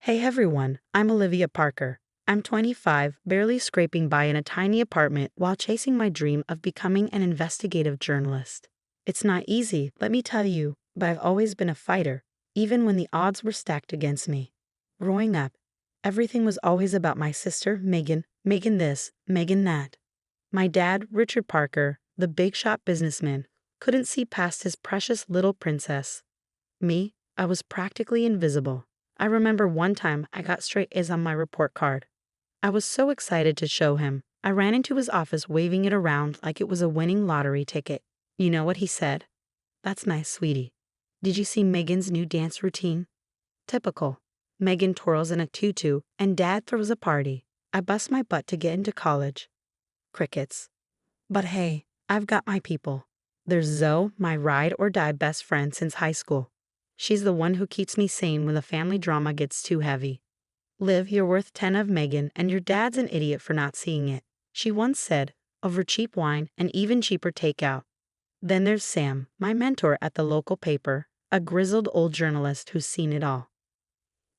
Hey everyone, I'm Olivia Parker. I'm 25, barely scraping by in a tiny apartment while chasing my dream of becoming an investigative journalist. It's not easy, let me tell you, but I've always been a fighter, even when the odds were stacked against me. Growing up, everything was always about my sister, Megan this, Megan that. My dad, Richard Parker, the big shot businessman, couldn't see past his precious little princess. Me, I was practically invisible. I remember one time I got straight A's on my report card. I was so excited to show him. I ran into his office waving it around like it was a winning lottery ticket. You know what he said? "That's nice, sweetie. Did you see Megan's new dance routine?" Typical. Megan twirls in a tutu and dad throws a party. I bust my butt to get into college. Crickets. But hey, I've got my people. There's Zoe, my ride or die best friend since high school. She's the one who keeps me sane when the family drama gets too heavy. "Liv, you're worth 10 of Megan, and your dad's an idiot for not seeing it," she once said, over cheap wine and even cheaper takeout. Then there's Sam, my mentor at the local paper, a grizzled old journalist who's seen it all.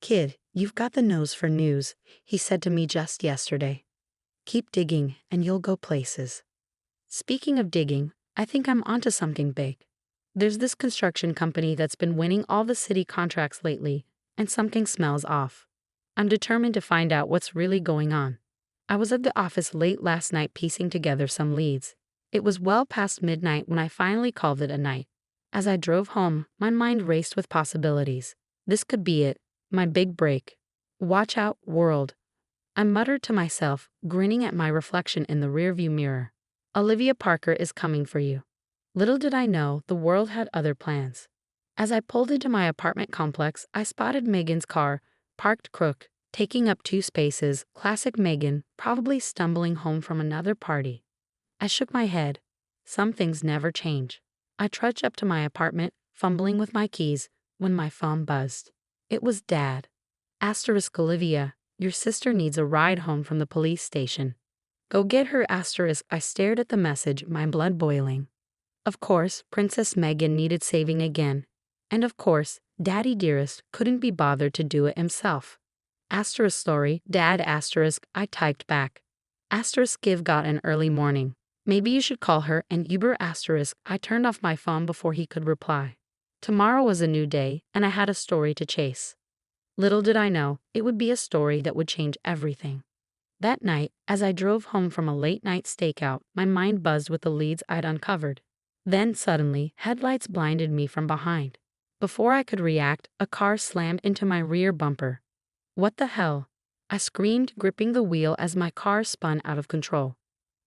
"Kid, you've got the nose for news," he said to me just yesterday. "Keep digging, and you'll go places." Speaking of digging, I think I'm onto something big. There's this construction company that's been winning all the city contracts lately, and something smells off. I'm determined to find out what's really going on. I was at the office late last night piecing together some leads. It was well past midnight when I finally called it a night. As I drove home, my mind raced with possibilities. This could be it, my big break. Watch out, world. I muttered to myself, grinning at my reflection in the rearview mirror. Olivia Parker is coming for you. Little did I know the world had other plans. As I pulled into my apartment complex, I spotted Megan's car, parked crook, taking up 2 spaces, classic Megan, probably stumbling home from another party. I shook my head. Some things never change. I trudged up to my apartment, fumbling with my keys, when my phone buzzed. It was Dad. Asterisk Olivia, your sister needs a ride home from the police station. Go get her asterisk. I stared at the message, my blood boiling. Of course, Princess Megan needed saving again. And of course, Daddy Dearest couldn't be bothered to do it himself. Asterisk story, Dad asterisk, I typed back. Asterisk give got an early morning. Maybe you should call her and Uber asterisk. I turned off my phone before he could reply. Tomorrow was a new day, and I had a story to chase. Little did I know, it would be a story that would change everything. That night, as I drove home from a late-night stakeout, my mind buzzed with the leads I'd uncovered. Then suddenly, headlights blinded me from behind. Before I could react, a car slammed into my rear bumper. "What the hell?" I screamed, gripping the wheel as my car spun out of control.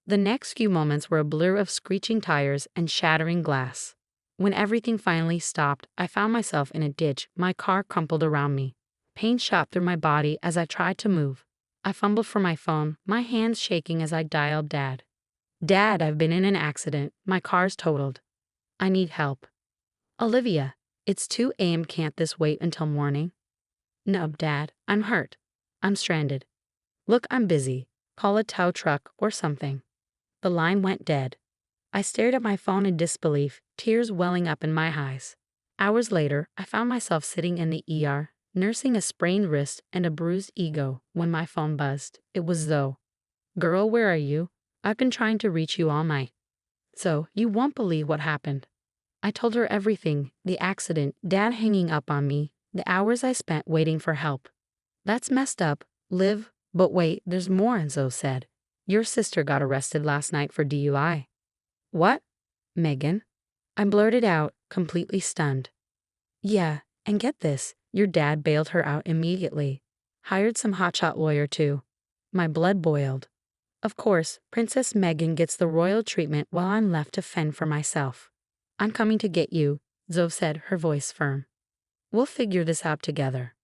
The next few moments were a blur of screeching tires and shattering glass. When everything finally stopped, I found myself in a ditch, my car crumpled around me. Pain shot through my body as I tried to move. I fumbled for my phone, my hands shaking as I dialed Dad. "Dad, I've been in an accident. My car's totaled. I need help." "Olivia, it's 2 a.m. Can't this wait until morning?" "No, Dad, I'm hurt. I'm stranded." "Look, I'm busy. Call a tow truck or something." The line went dead. I stared at my phone in disbelief, tears welling up in my eyes. Hours later, I found myself sitting in the ER, nursing a sprained wrist and a bruised ego when my phone buzzed. It was Zoe. "Girl, where are you? I've been trying to reach you all night." "So, you won't believe what happened." I told her everything, the accident, Dad hanging up on me, the hours I spent waiting for help. "That's messed up, Liv, but wait, there's more," Zoe said. "Your sister got arrested last night for DUI." "What? Megan?" I blurted out, completely stunned. "Yeah, and get this, your dad bailed her out immediately. Hired some hotshot lawyer too." My blood boiled. Of course, Princess Megan gets the royal treatment while I'm left to fend for myself. "I'm coming to get you," Zoe said, her voice firm. "We'll figure this out together."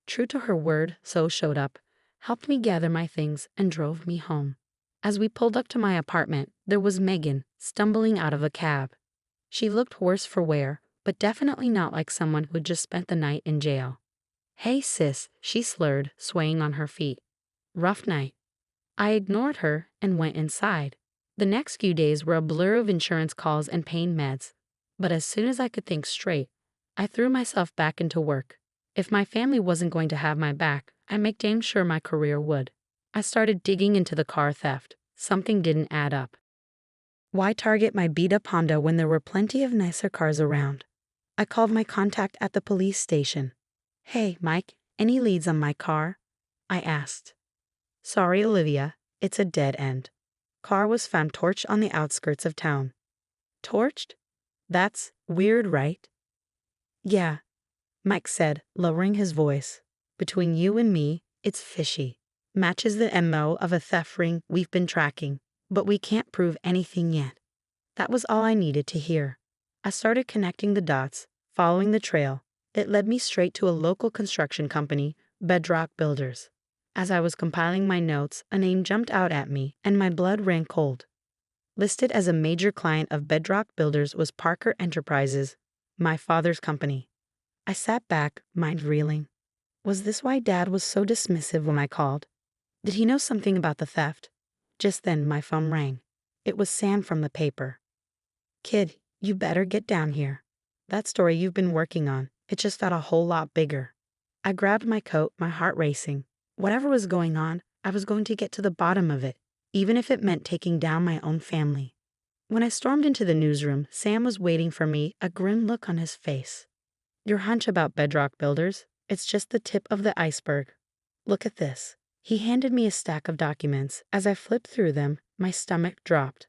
True to her word, Zoe showed up, helped me gather my things, and drove me home. As we pulled up to my apartment, there was Megan, stumbling out of a cab. She looked worse for wear, but definitely not like someone who'd just spent the night in jail. "Hey sis," she slurred, swaying on her feet. "Rough night." I ignored her and went inside. The next few days were a blur of insurance calls and pain meds. But as soon as I could think straight, I threw myself back into work. If my family wasn't going to have my back, I'd make damn sure my career would. I started digging into the car theft. Something didn't add up. Why target my beat-up Honda when there were plenty of nicer cars around? I called my contact at the police station. "Hey, Mike, any leads on my car?" I asked. "Sorry, Olivia, it's a dead end. Car was found torched on the outskirts of town." "Torched? That's weird, right?" "Yeah," Mike said, lowering his voice. "Between you and me, it's fishy. Matches the MO of a theft ring we've been tracking, but we can't prove anything yet." That was all I needed to hear. I started connecting the dots, following the trail. It led me straight to a local construction company, Bedrock Builders. As I was compiling my notes, a name jumped out at me, and my blood ran cold. Listed as a major client of Bedrock Builders was Parker Enterprises, my father's company. I sat back, mind reeling. Was this why Dad was so dismissive when I called? Did he know something about the theft? Just then my phone rang. It was Sam from the paper. "Kid, you better get down here. That story you've been working on, it just got a whole lot bigger." I grabbed my coat, my heart racing. Whatever was going on, I was going to get to the bottom of it, even if it meant taking down my own family. When I stormed into the newsroom, Sam was waiting for me, a grim look on his face. "Your hunch about Bedrock Builders? It's just the tip of the iceberg. Look at this." He handed me a stack of documents. As I flipped through them, my stomach dropped.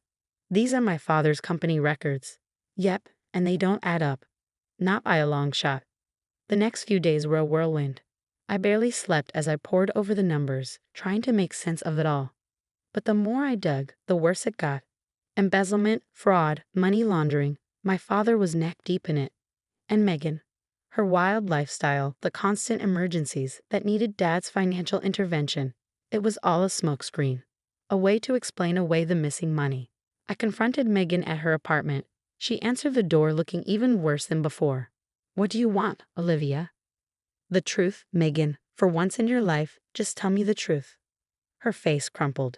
"These are my father's company records." Yep, and they don't add up. Not by a long shot. The next few days were a whirlwind. I barely slept as I pored over the numbers, trying to make sense of it all. But the more I dug, the worse it got. Embezzlement, fraud, money laundering. My father was neck deep in it. And Megan. Her wild lifestyle, the constant emergencies that needed Dad's financial intervention. It was all a smokescreen. A way to explain away the missing money. I confronted Megan at her apartment. She answered the door looking even worse than before. "What do you want, Olivia?" "The truth, Megan. For once in your life, just tell me the truth." Her face crumpled.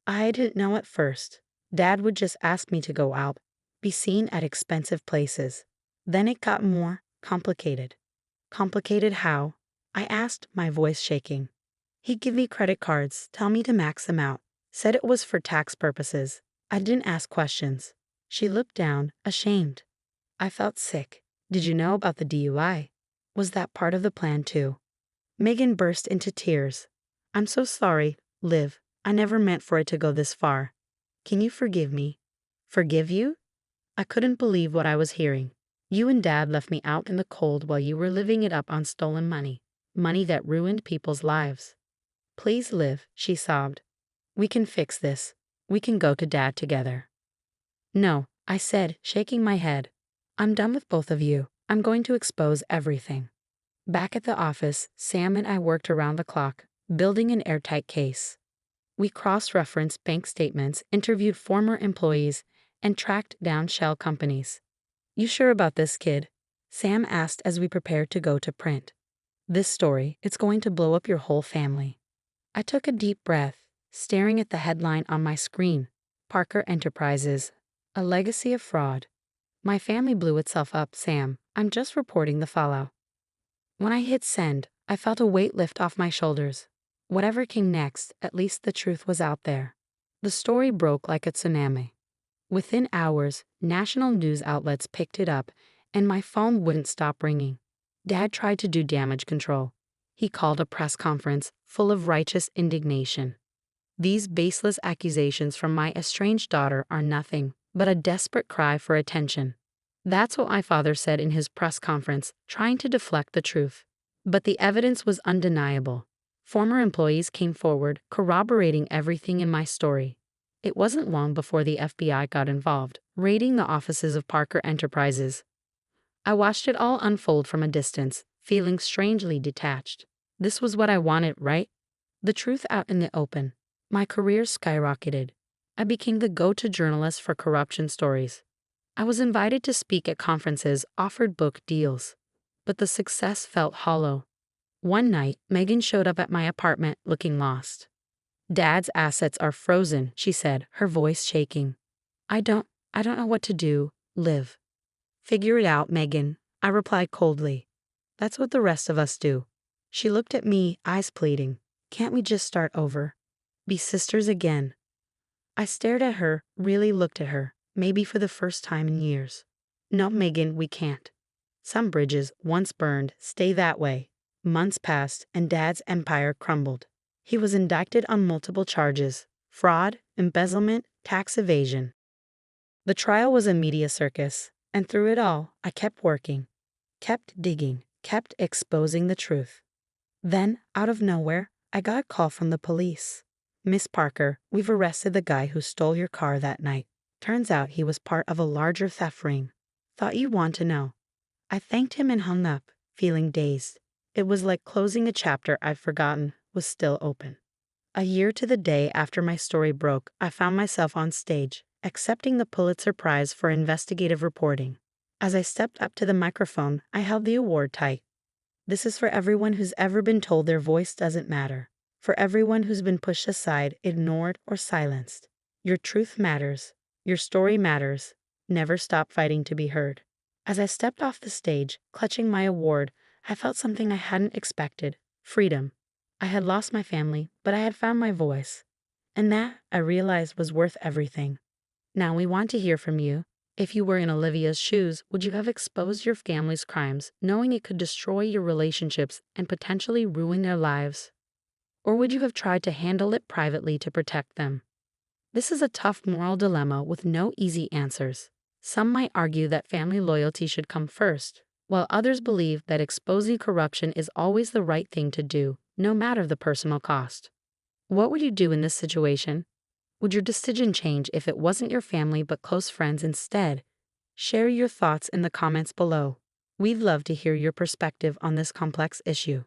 "I didn't know at first. Dad would just ask me to go out, be seen at expensive places. Then it got more complicated." "Complicated how?" I asked, my voice shaking. "He'd give me credit cards, tell me to max them out. Said it was for tax purposes. I didn't ask questions." She looked down, ashamed. I felt sick. "Did you know about the DUI? Was that part of the plan too?" Megan burst into tears. "I'm so sorry, Liv. I never meant for it to go this far. Can you forgive me?" "Forgive you?" I couldn't believe what I was hearing. "You and Dad left me out in the cold while you were living it up on stolen money. Money that ruined people's lives." "Please, Liv," she sobbed. "We can fix this. We can go to Dad together." "No," I said, shaking my head. "I'm done with both of you. I'm going to expose everything." Back at the office, Sam and I worked around the clock, building an airtight case. We cross-referenced bank statements, interviewed former employees, and tracked down shell companies. "You sure about this, kid?" Sam asked as we prepared to go to print. "This story, it's going to blow up your whole family." I took a deep breath, staring at the headline on my screen. Parker Enterprises. A legacy of fraud. "My family blew itself up, Sam. I'm just reporting the fallout." When I hit send, I felt a weight lift off my shoulders. Whatever came next, at least the truth was out there. The story broke like a tsunami. Within hours, national news outlets picked it up, and my phone wouldn't stop ringing. Dad tried to do damage control. He called a press conference full of righteous indignation. These baseless accusations from my estranged daughter are nothing but a desperate cry for attention. That's what my father said in his press conference, trying to deflect the truth. But the evidence was undeniable. Former employees came forward, corroborating everything in my story. It wasn't long before the FBI got involved, raiding the offices of Parker Enterprises. I watched it all unfold from a distance, feeling strangely detached. This was what I wanted, right? The truth out in the open. My career skyrocketed. I became the go-to journalist for corruption stories. I was invited to speak at conferences, offered book deals. But the success felt hollow. One night, Megan showed up at my apartment looking lost. "Dad's assets are frozen," she said, her voice shaking. I don't know what to do, Liv." "Figure it out, Megan," I replied coldly. That's what the rest of us do. She looked at me, eyes pleading. Can't we just start over? Be sisters again? I stared at her, really looked at her, maybe for the first time in years. No, Megan, we can't. Some bridges, once burned, stay that way. Months passed, and Dad's empire crumbled. He was indicted on multiple charges: fraud, embezzlement, tax evasion. The trial was a media circus, and through it all, I kept working, kept digging, kept exposing the truth. Then, out of nowhere, I got a call from the police. Miss Parker, we've arrested the guy who stole your car that night. Turns out he was part of a larger theft ring. Thought you'd want to know. I thanked him and hung up, feeling dazed. It was like closing a chapter I'd forgotten was still open. A year to the day after my story broke, I found myself on stage, accepting the Pulitzer Prize for investigative reporting. As I stepped up to the microphone, I held the award tight. This is for everyone who's ever been told their voice doesn't matter. For everyone who's been pushed aside, ignored, or silenced. Your truth matters. Your story matters. Never stop fighting to be heard. As I stepped off the stage, clutching my award, I felt something I hadn't expected: freedom. I had lost my family, but I had found my voice. And that, I realized, was worth everything. Now we want to hear from you. If you were in Olivia's shoes, would you have exposed your family's crimes, knowing it could destroy your relationships and potentially ruin their lives? Or would you have tried to handle it privately to protect them? This is a tough moral dilemma with no easy answers. Some might argue that family loyalty should come first, while others believe that exposing corruption is always the right thing to do, no matter the personal cost. What would you do in this situation? Would your decision change if it wasn't your family but close friends instead? Share your thoughts in the comments below. We'd love to hear your perspective on this complex issue.